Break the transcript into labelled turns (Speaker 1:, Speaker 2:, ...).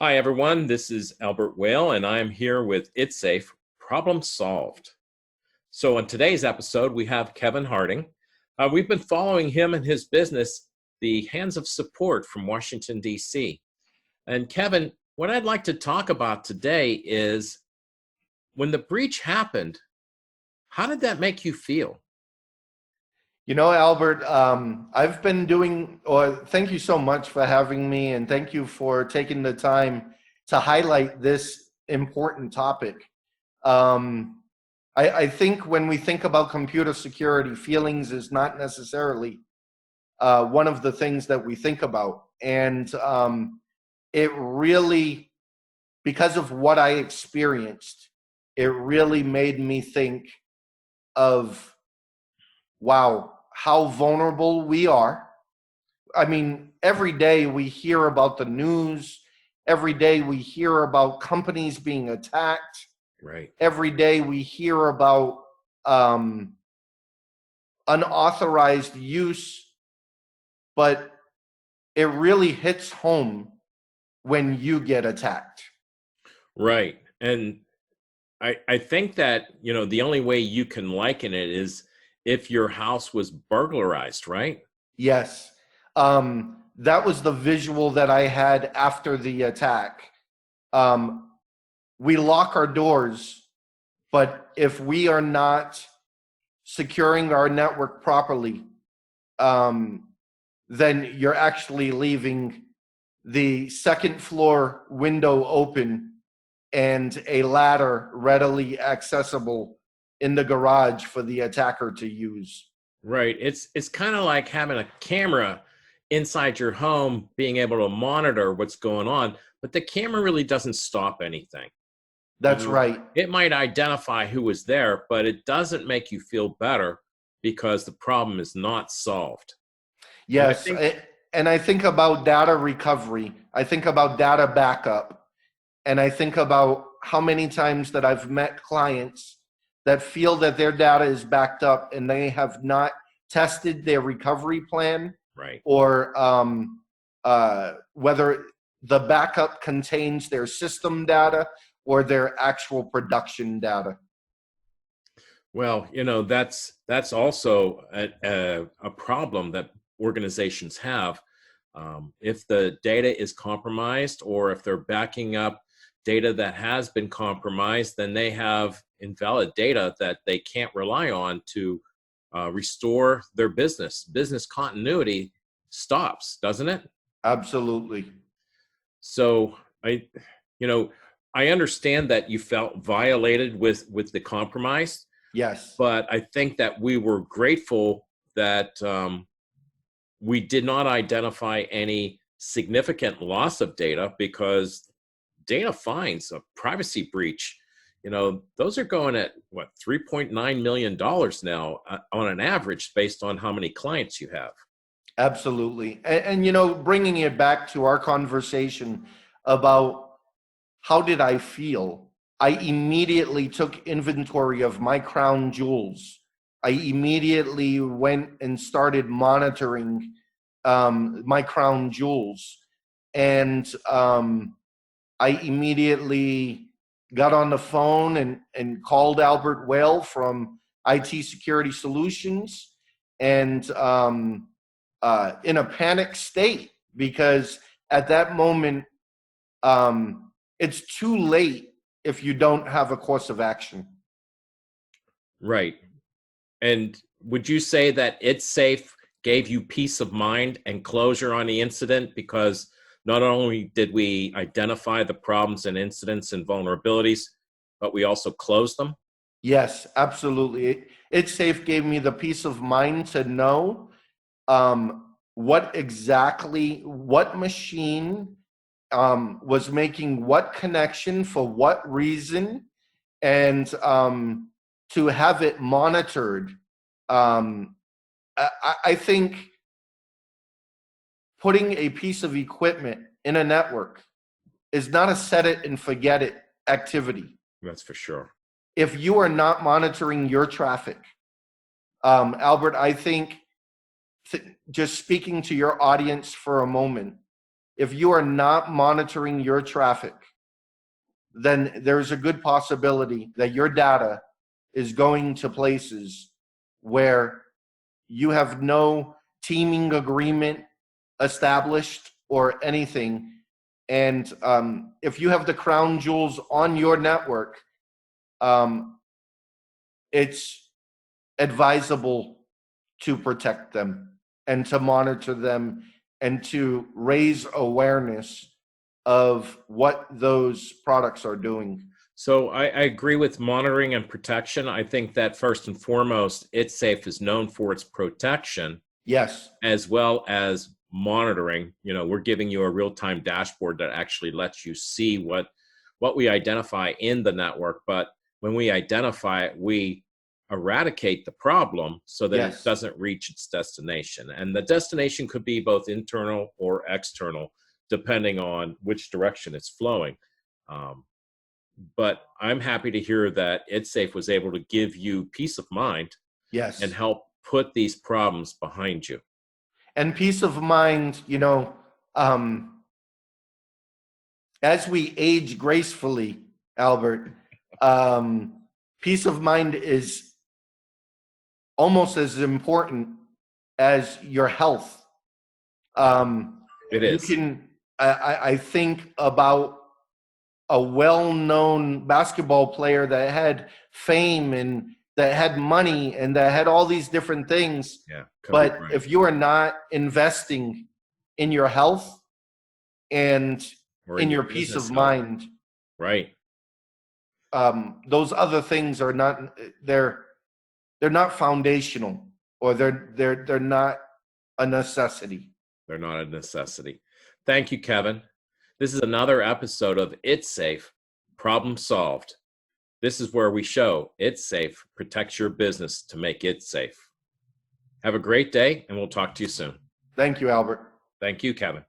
Speaker 1: Hi, everyone. This is Albert Whale, and I am here with ITS Safe Problem Solved. So, on today's episode, we have Kevin Harding. We've been following him and his business, the Hands of Support from Washington, D.C. And, Kevin, what I'd like to talk about today is when the breach happened, how did that make you feel?
Speaker 2: Albert, I've been thank you so much for having me, and thank you for taking the time to highlight this important topic. I think when we think about computer security, feelings is not necessarily one of the things that we think about. And it really, because of what I experienced, it really made me think of, wow, how vulnerable we are. I mean, every day we hear about the news. Every day we hear about companies being attacked.
Speaker 1: Right.
Speaker 2: Every day we hear about unauthorized use. But it really hits home when you get attacked.
Speaker 1: Right. And I think that, the only way you can liken it is if your house was burglarized, right?
Speaker 2: Yes. That was the visual that I had after the attack. We lock our doors, but if we are not securing our network properly, then you're actually leaving the second floor window open and a ladder readily accessible in the garage for the attacker to use.
Speaker 1: Right. It's kind of like having a camera inside your home, being able to monitor what's going on, but the camera really doesn't stop anything.
Speaker 2: That's right.
Speaker 1: It might identify who was there, but it doesn't make you feel better because the problem is not solved. And I
Speaker 2: Yes.
Speaker 1: think,
Speaker 2: And I think about data recovery. I think about data backup. And I think about how many times that I've met clients that feel that their data is backed up and they have not tested their recovery plan,
Speaker 1: right.
Speaker 2: or whether the backup contains their system data or their actual production data.
Speaker 1: Well, that's also a problem that organizations have. If the data is compromised or if they're backing up data that has been compromised, then they have invalid data that they can't rely on to restore their business. Business continuity stops, doesn't it?
Speaker 2: Absolutely.
Speaker 1: So you know, I understand that you felt violated with the compromise,
Speaker 2: Yes.
Speaker 1: but I think that we were grateful that we did not identify any significant loss of data, because data fines, a privacy breach, those are going at what, $3.9 million now on an average based on how many clients you have.
Speaker 2: Absolutely. Bringing it back to our conversation about how did I feel, I immediately took inventory of my crown jewels. I immediately went and started monitoring my crown jewels. And I immediately got on the phone and called Albert Whale from IT Security Solutions, and in a panic state, because at that moment, it's too late if you don't have a course of action.
Speaker 1: Right. And would you say that ITS Safe gave you peace of mind and closure on the incident, because not only did we identify the problems and incidents and vulnerabilities, but we also closed them?
Speaker 2: Yes, absolutely. ITS Safe gave me the peace of mind to know what machine was making what connection for what reason, and to have it monitored. I think putting a piece of equipment in a network is not a set it and forget it activity.
Speaker 1: That's for sure.
Speaker 2: If you are not monitoring your traffic, Albert, I think just speaking to your audience for a moment, if you are not monitoring your traffic, then there's a good possibility that your data is going to places where you have no teaming agreement established or anything. And if you have the crown jewels on your network, it's advisable to protect them and to monitor them and to raise awareness of what those products are doing.
Speaker 1: So I agree with monitoring and protection. I think that first and foremost, It's Safe is known for its protection
Speaker 2: Yes.
Speaker 1: as well as monitoring. You know, we're giving you a real-time dashboard that actually lets you see what we identify in the network. But when we identify it, we eradicate the problem so that it
Speaker 2: Yes.
Speaker 1: doesn't reach its destination. And the destination could be both internal or external, depending on which direction it's flowing. But I'm happy to hear that It's Safe was able to give you peace of mind
Speaker 2: Yes.
Speaker 1: and help put these problems behind you.
Speaker 2: And peace of mind, as we age gracefully, Albert, peace of mind is almost as important as your health.
Speaker 1: It
Speaker 2: You
Speaker 1: is.
Speaker 2: can, I think about a well-known basketball player that had fame and that had money and that had all these different things.
Speaker 1: Yeah.
Speaker 2: But if you are not investing in your health and
Speaker 1: Or
Speaker 2: in your peace
Speaker 1: business
Speaker 2: of
Speaker 1: health.
Speaker 2: mind,
Speaker 1: Right.
Speaker 2: those other things are not, they're not foundational, or they're not a necessity.
Speaker 1: They're not a necessity. Thank you, Kevin. This is another episode of It's Safe, Problem Solved. This is where we show It's Safe protects your business to make it safe. Have a great day, and we'll talk to you soon.
Speaker 2: Thank you, Albert.
Speaker 1: Thank you, Kevin.